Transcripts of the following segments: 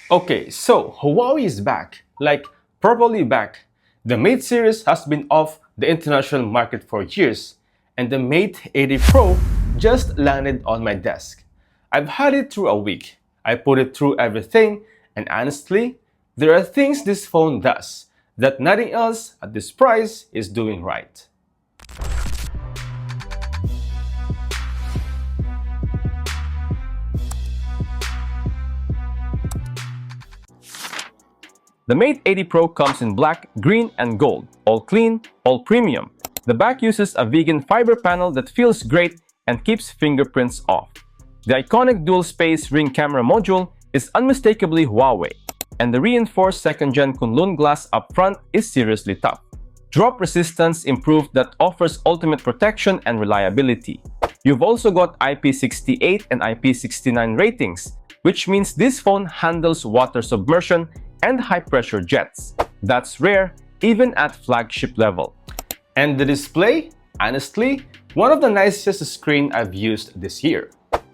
Okay, so Huawei is back, like properly back. The Mate series has been off the international market for years, and the Mate 80 Pro just landed on my desk. I've had it through a week. I put it through everything, and honestly, there are things this phone does that nothing else at this price is doing right. The Mate 80 Pro comes in black, green, and gold, all clean, all premium. The back uses a vegan fiber panel that feels great and keeps fingerprints off. The iconic dual-space ring camera module is unmistakably Huawei, and the reinforced second-gen Kunlun glass up front is seriously tough. Drop resistance improved that offers ultimate protection and reliability. You've also got IP68 and IP69 ratings, which means this phone handles water submersion and high-pressure jets. That's rare, even at flagship level. And the display? Honestly, one of the nicest screens I've used this year.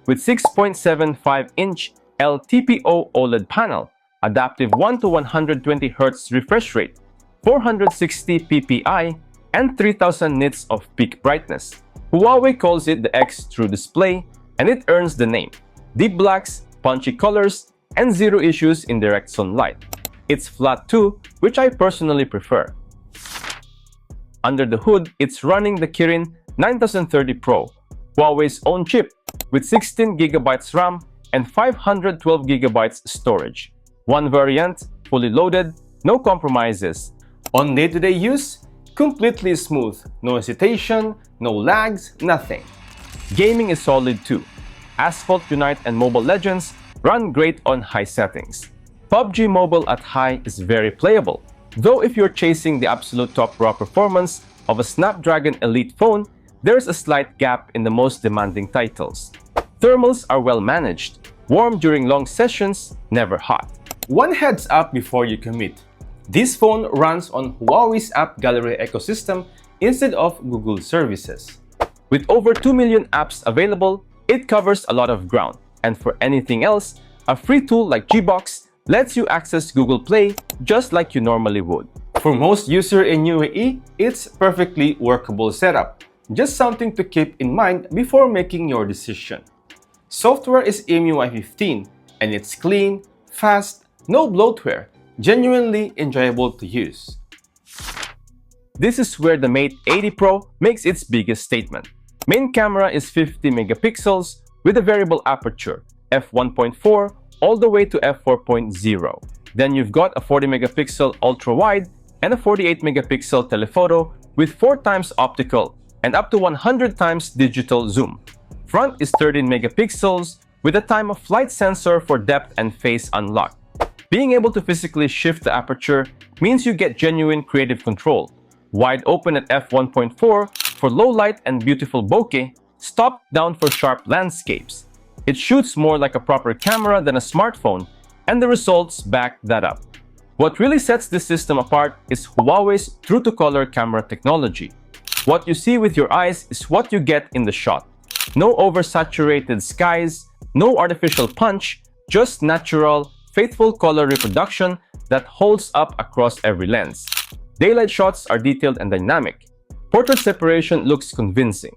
With 6.75-inch LTPO OLED panel, adaptive 1 to 120 Hz refresh rate, 460 ppi, and 3000 nits of peak brightness. Huawei calls it the X True Display, and it earns the name. Deep blacks, punchy colors, and zero issues in direct sunlight. It's flat too, which I personally prefer. Under the hood, it's running the Kirin 9030 Pro, Huawei's own chip, with 16GB RAM and 512GB storage. One variant, fully loaded, no compromises. On day-to-day use, completely smooth, no hesitation, no lags, nothing. Gaming is solid too. Asphalt Unite and Mobile Legends run great on high settings. PUBG Mobile at high is very playable, though if you're chasing the absolute top raw performance of a Snapdragon Elite phone, there's a slight gap in the most demanding titles. Thermals are well managed, warm during long sessions, never hot. One heads up before you commit. This phone runs on Huawei's App Gallery ecosystem instead of Google services. With over 2 million apps available, it covers a lot of ground. And for anything else, a free tool like Gbox lets you access Google Play just like you normally would. For most users in UAE, it's perfectly workable setup. Just something to keep in mind before making your decision. Software is EMUI 15 and it's clean, fast, no bloatware, genuinely enjoyable to use. This is where the Mate 80 Pro makes its biggest statement. Main camera is 50 megapixels with a variable aperture, f1.4 all the way to f4.0. Then you've got a 40 megapixel ultra-wide and a 48 megapixel telephoto with 4 times optical and up to 100 times digital zoom. Front is 13 megapixels with a time-of-flight sensor for depth and face unlock. Being able to physically shift the aperture means you get genuine creative control. Wide open at f1.4 for low light and beautiful bokeh, stop down for sharp landscapes. It shoots more like a proper camera than a smartphone, and the results back that up. What really sets this system apart is Huawei's true-to-color camera technology. What you see with your eyes is what you get in the shot. No oversaturated skies, no artificial punch, just natural, faithful color reproduction that holds up across every lens. Daylight shots are detailed and dynamic. Portrait separation looks convincing.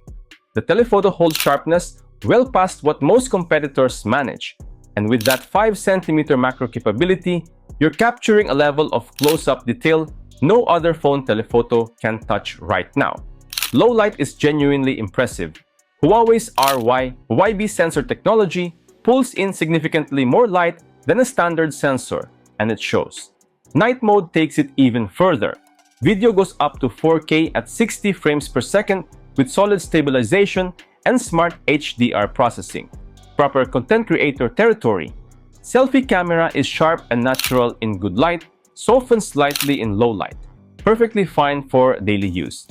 The telephoto holds sharpness well past what most competitors manage. And with that 5cm macro capability, you're capturing a level of close-up detail no other phone telephoto can touch right now. Low light is genuinely impressive. Huawei's YB sensor technology pulls in significantly more light than a standard sensor, and it shows. Night mode takes it even further. Video goes up to 4K at 60 frames per second with solid stabilization and smart HDR processing. Proper content creator territory. Selfie camera is sharp and natural in good light, softens slightly in low light. Perfectly fine for daily use.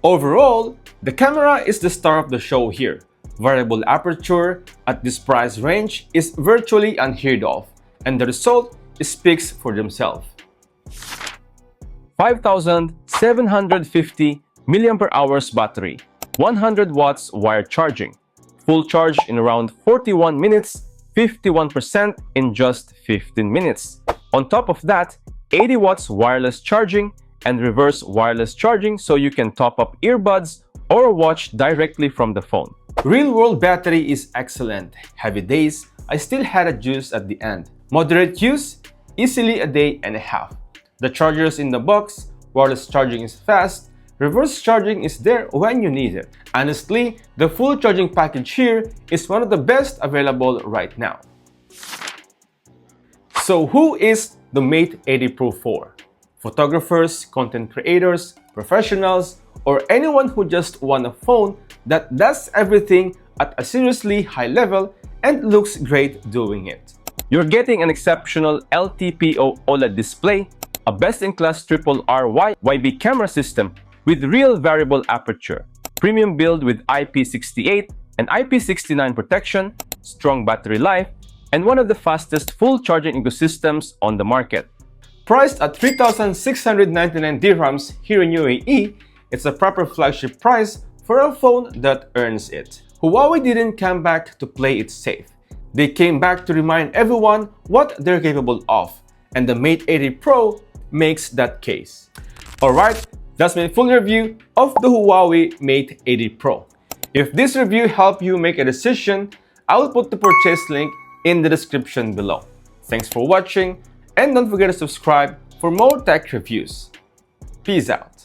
Overall, the camera is the star of the show here. Variable aperture at this price range is virtually unheard of, and the result speaks for themselves. 5,750 mAh battery, 100 watts wired charging, full charge in around 41 minutes, 51% in just 15 minutes. On top of that, 80 watts wireless charging and reverse wireless charging so you can top up earbuds or watch directly from the phone. Real-world battery is excellent. Heavy days, I still had a juice at the end. Moderate use, easily a day and a half. The chargers in the box, wireless charging is fast, reverse charging is there when you need it. Honestly, the full charging package here is one of the best available right now. So who is the Mate 80 Pro for? Photographers, content creators, professionals, or anyone who just want a phone that does everything at a seriously high level and looks great doing it. You're getting an exceptional LTPO OLED display, a best-in-class triple RYYB camera system with real variable aperture, premium build with IP68 and IP69 protection, strong battery life, and one of the fastest full charging ecosystems on the market. Priced at 3,699 dirhams here in UAE, it's a proper flagship price for a phone that earns it. Huawei didn't come back to play it safe. They came back to remind everyone what they're capable of, and the Mate 80 Pro makes that case. Alright, that's my full review of the Huawei Mate 80 Pro. If this review helped you make a decision, I will put the purchase link in the description below. Thanks for watching, and don't forget to subscribe for more tech reviews. Peace out.